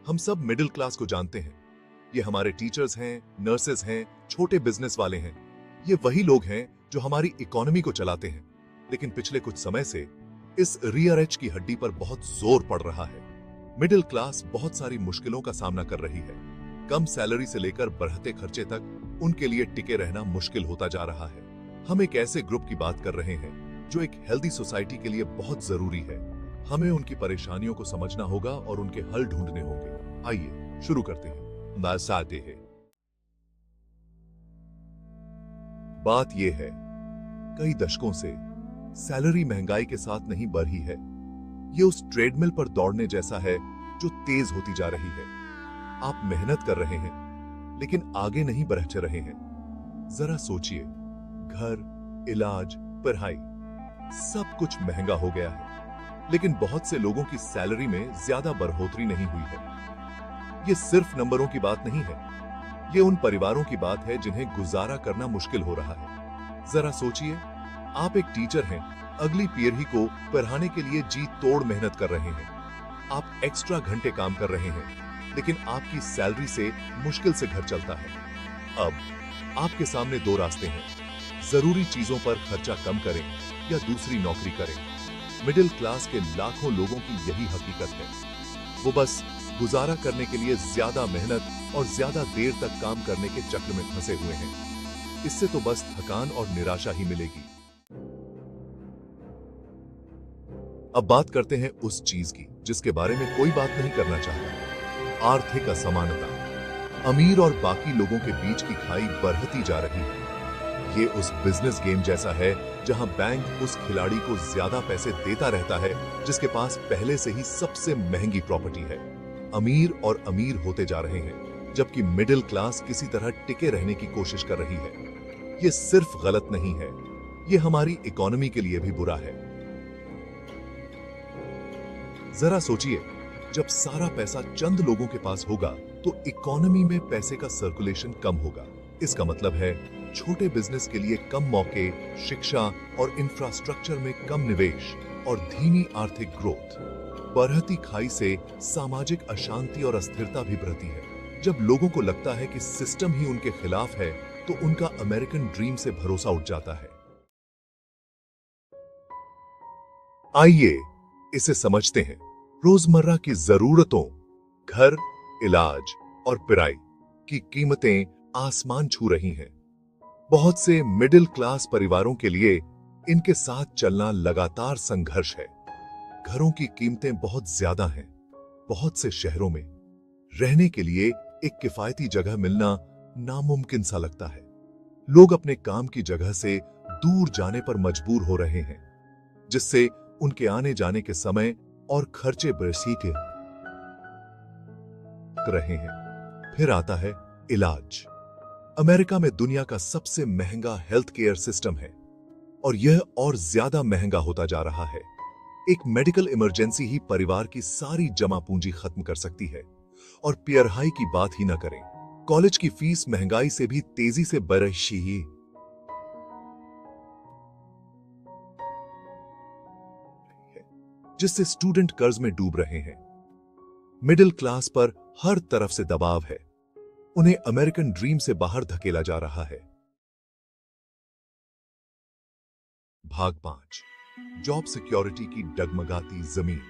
हम सब middle class को जानते हैं। ये हमारे टीचर्स हैं, नर्सेस हैं, छोटे बिजनेस वाले हैं। ये वही लोग हैं जो हमारी इकोनॉमी को चलाते हैं। लेकिन पिछले कुछ समय से इस रियर एज की हड्डी पर बहुत जोर पड़ रहा है। मिडिल क्लास बहुत सारी मुश्किलों का सामना कर रही है। कम सैलरी से लेकर बढ़ते खर्चे तक उनके लिए टिके रहना मुश्किल होता जा रहा है। हम एक ऐसे ग्रुप की बात कर रहे हैं जो एक हेल्दी सोसाइटी के लिए बहुत जरूरी है। हमें उनकी परेशानियों को समझना होगा और उनके हल ढूंढने होंगे। आइए शुरू करते हैं। बात यह है, कई दशकों से सैलरी महंगाई के साथ नहीं बढ़ी है। ये उस ट्रेडमिल पर दौड़ने जैसा है जो तेज होती जा रही है। आप मेहनत कर रहे हैं लेकिन आगे नहीं बढ़ रहे हैं। जरा सोचिए, घर, इलाज, पढ़ाई, सब कुछ महंगा हो गया है। लेकिन बहुत से लोगों की सैलरी में ज्यादा बढ़ोतरी नहीं हुई है। ये सिर्फ नंबरों की बात नहीं है, ये उन परिवारों की बात है जिन्हें गुजारा करना मुश्किल हो रहा है। जरा सोचिए, आप एक टीचर हैं, अगली पीढ़ी को पढ़ाने के लिए जी तोड़ मेहनत कर रहे हैं। आप एक्स्ट्रा घंटे काम कर रहे हैं, लेकिन आपकी सैलरी से मुश्किल से घर चलता है। अब आपके सामने दो रास्ते हैं, जरूरी चीजों पर खर्चा कम करें या दूसरी नौकरी करें। मिडिल क्लास के लाखों लोगों की यही हकीकत है। वो बस गुजारा करने के लिए ज्यादा मेहनत और ज्यादा देर तक काम करने के चक्र में फंसे हुए हैं। इससे तो बस थकान और निराशा ही मिलेगी। अब बात करते हैं उस चीज की जिसके बारे में कोई बात नहीं करना चाहता। आर्थिक असमानता। अमीर और बाकी लोगों के बीच की खाई बढ़ती जा रही है। ये उस बिजनेस गेम जैसा है जहां बैंक उस खिलाड़ी को ज्यादा पैसे देता रहता है जिसके पास पहले से ही सबसे महंगी प्रॉपर्टी है। अमीर और अमीर होते जा रहे हैं जबकि मिडिल क्लास किसी तरह टिके रहने की कोशिश कर रही है। ये सिर्फ गलत नहीं है, ये हमारी इकोनॉमी के लिए भी बुरा है। जरा सोचिए, जब सारा पैसा चंद लोगों के पास होगा तो इकोनॉमी में पैसे का सर्कुलेशन कम होगा। इसका मतलब है छोटे बिजनेस के लिए कम मौके, शिक्षा और इंफ्रास्ट्रक्चर में कम निवेश और धीमी आर्थिक ग्रोथ। बढ़ती खाई से सामाजिक अशांति और अस्थिरता भी बढ़ती है। जब लोगों को लगता है कि सिस्टम ही उनके खिलाफ है तो उनका अमेरिकन ड्रीम से भरोसा उठ जाता है। आइए इसे समझते हैं। रोजमर्रा की जरूरतों, घर, इलाज और पढ़ाई की कीमतें आसमान छू रही हैं। बहुत से मिडिल क्लास परिवारों के लिए इनके साथ चलना लगातार संघर्ष है। घरों की कीमतें बहुत ज्यादा हैं। बहुत से शहरों में रहने के लिए एक किफायती जगह मिलना नामुमकिन सा लगता है। लोग अपने काम की जगह से दूर जाने पर मजबूर हो रहे हैं, जिससे उनके आने जाने के समय और खर्चे बढ़ते रहे हैं। फिर आता है इलाज। अमेरिका में दुनिया का सबसे महंगा हेल्थ केयर सिस्टम है और यह और ज्यादा महंगा होता जा रहा है। एक मेडिकल इमरजेंसी ही परिवार की सारी जमा पूंजी खत्म कर सकती है। और पढ़ाई की बात ही ना करें, कॉलेज की फीस महंगाई से भी तेजी से बढ़ रही है। जिससे स्टूडेंट कर्ज में डूब रहे हैं। मिडिल क्लास पर हर तरफ से दबाव है। उन्हें अमेरिकन ड्रीम से बाहर धकेला जा रहा है। भाग 5, जॉब सिक्योरिटी की डगमगाती जमीन।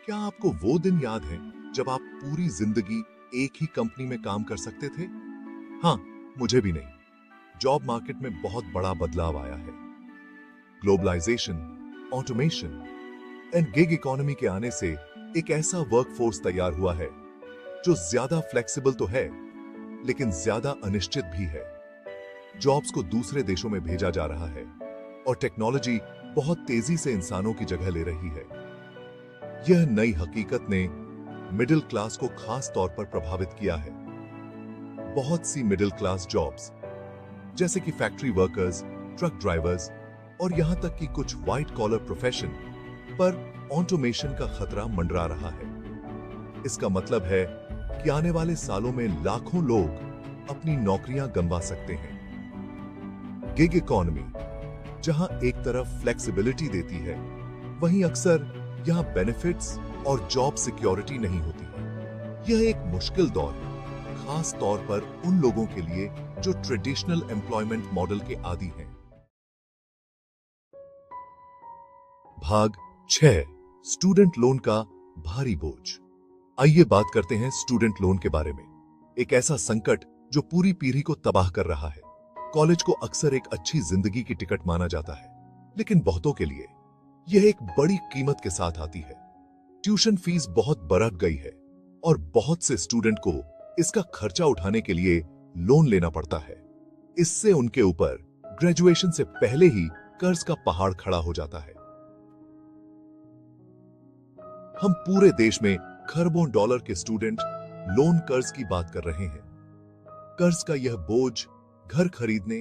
क्या आपको वो दिन याद है जब आप पूरी जिंदगी एक ही कंपनी में काम कर सकते थे? हाँ, मुझे भी नहीं। जॉब मार्केट में बहुत बड़ा बदलाव आया है। Globalisation, automation and gig economy के आने से एक ऐसा वर्कफोर्स तैयार हुआ है जो ज्यादा फ्लेक्सिबल तो है लेकिन ज्यादा अनिश्चित भी है। जॉब्स को दूसरे देशों में भेजा जा रहा है और टेक्नोलॉजी बहुत तेजी से इंसानों की जगह ले रही है। यह नई हकीकत ने मिडिल क्लास को खास तौर पर प्रभावित किया है। बहुत सी मिडिल क्लास जॉब्स जैसे कि फैक्ट्री वर्कर्स, ट्रक ड्राइवर्स और यहां तक कि कुछ व्हाइट कॉलर प्रोफेशन पर ऑटोमेशन का खतरा मंडरा रहा है। इसका मतलब है कि आने वाले सालों में लाखों लोग अपनी नौकरियां गंवा सकते हैं। गिग इकोनॉमी जहां एक तरफ फ्लेक्सिबिलिटी देती है, वहीं अक्सर यहां बेनिफिट्स और जॉब सिक्योरिटी नहीं होती है। यह एक मुश्किल दौर है, खास तौर पर उन लोगों के लिए जो ट्रेडिशनल एम्प्लॉयमेंट मॉडल के आदी हैं। भाग 6, स्टूडेंट लोन का भारी बोझ। आइए बात करते हैं स्टूडेंट लोन के बारे में। एक ऐसा संकट जो पूरी पीढ़ी को तबाह कर रहा है। कॉलेज को अक्सर एक अच्छी जिंदगी की टिकट माना जाता है, लेकिन बहुतों के लिए यह एक बड़ी कीमत के साथ आती है। ट्यूशन फीस बहुत बढ़ गई है और बहुत से स्टूडेंट को इसका खर्चा उठाने के लिए लोन लेना पड़ता है। इससे उनके ऊपर ग्रेजुएशन से पहले ही कर्ज का पहाड़ खड़ा हो जाता है। हम पूरे देश में खरबों डॉलर के स्टूडेंट लोन कर्ज की बात कर रहे हैं। कर्ज का यह बोझ घर खरीदने,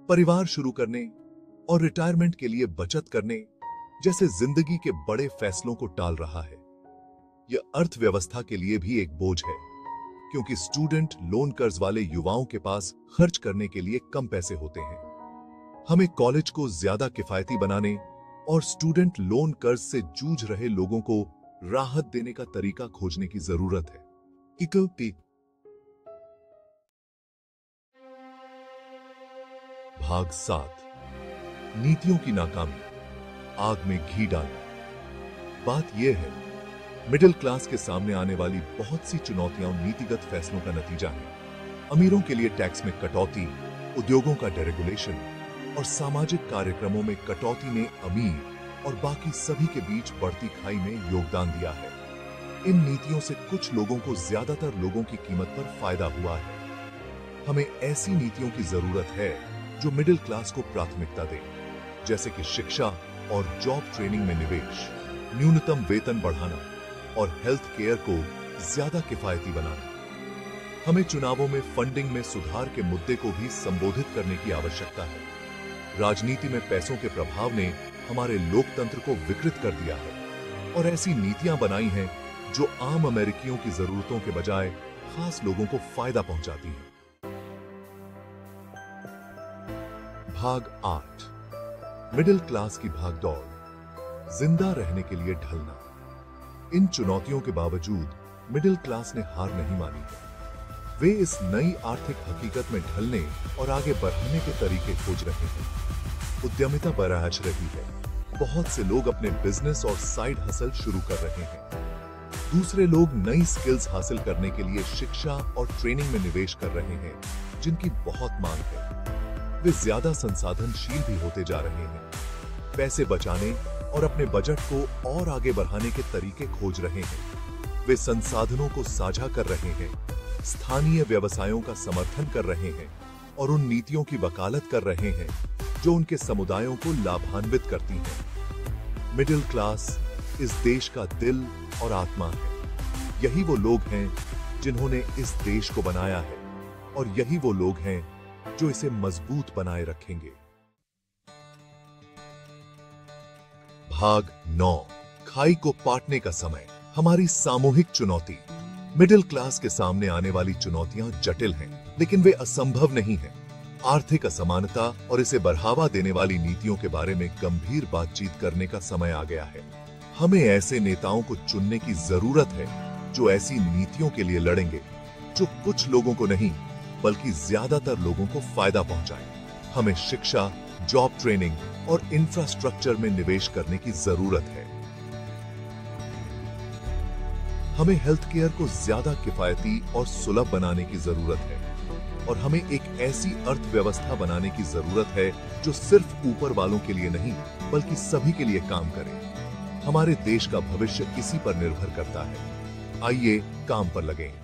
परिवार शुरू करने और रिटायरमेंट के लिए बचत करने जैसे जिंदगी के बड़े फैसलों को टाल रहा है। यह अर्थव्यवस्था के लिए भी एक बोझ है, क्योंकि स्टूडेंट लोन कर्ज वाले युवाओं के पास खर्च करने के लिए कम पैसे होते हैं। हमें कॉलेज को ज्यादा किफायती बनाने और स्टूडेंट लोन कर्ज से जूझ रहे लोगों को राहत देने का तरीका खोजने की जरूरत है। भाग 7, नीतियों की नाकामी, आग में घी डालना। बात यह है, मिडिल क्लास के सामने आने वाली बहुत सी चुनौतियां नीतिगत फैसलों का नतीजा है। अमीरों के लिए टैक्स में कटौती, उद्योगों का डिरेगुलेशन और सामाजिक कार्यक्रमों में कटौती ने अमीर और बाकी सभी के बीच बढ़ती खाई में योगदान दिया है। इन नीतियों से कुछ लोगों को ज्यादातर लोगों की कीमत पर फायदा हुआ है। हमें ऐसी नीतियों की जरूरत है जो मिडिल क्लास को प्राथमिकता दे, जैसे कि शिक्षा और जॉब ट्रेनिंग में निवेश, न्यूनतम वेतन बढ़ाना और हेल्थ केयर को ज्यादा किफायती बनाना। हमें चुनावों में फंडिंग में सुधार के मुद्दे को भी संबोधित करने की आवश्यकता है। राजनीति में पैसों के प्रभाव ने हमारे लोकतंत्र को विकृत कर दिया है और ऐसी नीतियां बनाई हैं जो आम अमेरिकियों की जरूरतों के बजाय खास लोगों को फायदा पहुंचाती हैं। भाग 8, मिडिल क्लास की भागदौड़, जिंदा रहने के लिए ढलना। इन चुनौतियों के बावजूद मिडिल क्लास ने हार नहीं मानी है। वे इस नई आर्थिक हकीकत में ढलने और आगे बढ़ने के तरीके खोज रहे हैं। उद्यमिता बरआज रही है। बहुत से लोग अपने बिजनेस और साइड हसल शुरू कर रहे हैं। दूसरे लोग नई स्किल्स हासिल करने के लिए शिक्षा और ट्रेनिंग में निवेश कर रहे हैं, जिनकी बहुत मांग है। वे ज्यादा संसाधनशील भी होते जा रहे हैं। पैसे बचाने और अपने बजट को और आगे बढ़ाने के तरीके खोज रहे हैं। वे संसाधनों को साझा कर रहे हैं, स्थानीय व्यवसायों का समर्थन कर रहे हैं और उन नीतियों की वकालत कर रहे हैं जो उनके समुदायों को लाभान्वित करती हैं। मिडिल क्लास इस देश का दिल और आत्मा है। यही वो लोग हैं जिन्होंने इस देश को बनाया है और यही वो लोग हैं जो इसे मजबूत बनाए रखेंगे। भाग 9, खाई को पाटने का समय, हमारी सामूहिक चुनौती। मिडिल क्लास के सामने आने वाली चुनौतियां जटिल हैं, लेकिन वे असंभव नहीं हैं। आर्थिक असमानता और इसे बढ़ावा देने वाली नीतियों के बारे में गंभीर बातचीत करने का समय आ गया है। हमें ऐसे नेताओं को चुनने की जरूरत है जो ऐसी नीतियों के लिए लड़ेंगे, जो कुछ लोगों को नहीं बल्कि ज्यादातर लोगों को फायदा पहुंचाए। हमें शिक्षा, जॉब ट्रेनिंग और इंफ्रास्ट्रक्चर में निवेश करने की जरूरत है। हमें हेल्थ केयर को ज्यादा किफायती और सुलभ बनाने की जरूरत है और हमें एक ऐसी अर्थव्यवस्था बनाने की जरूरत है जो सिर्फ ऊपर वालों के लिए नहीं बल्कि सभी के लिए काम करे। हमारे देश का भविष्य इसी पर निर्भर करता है। आइए काम पर लगें।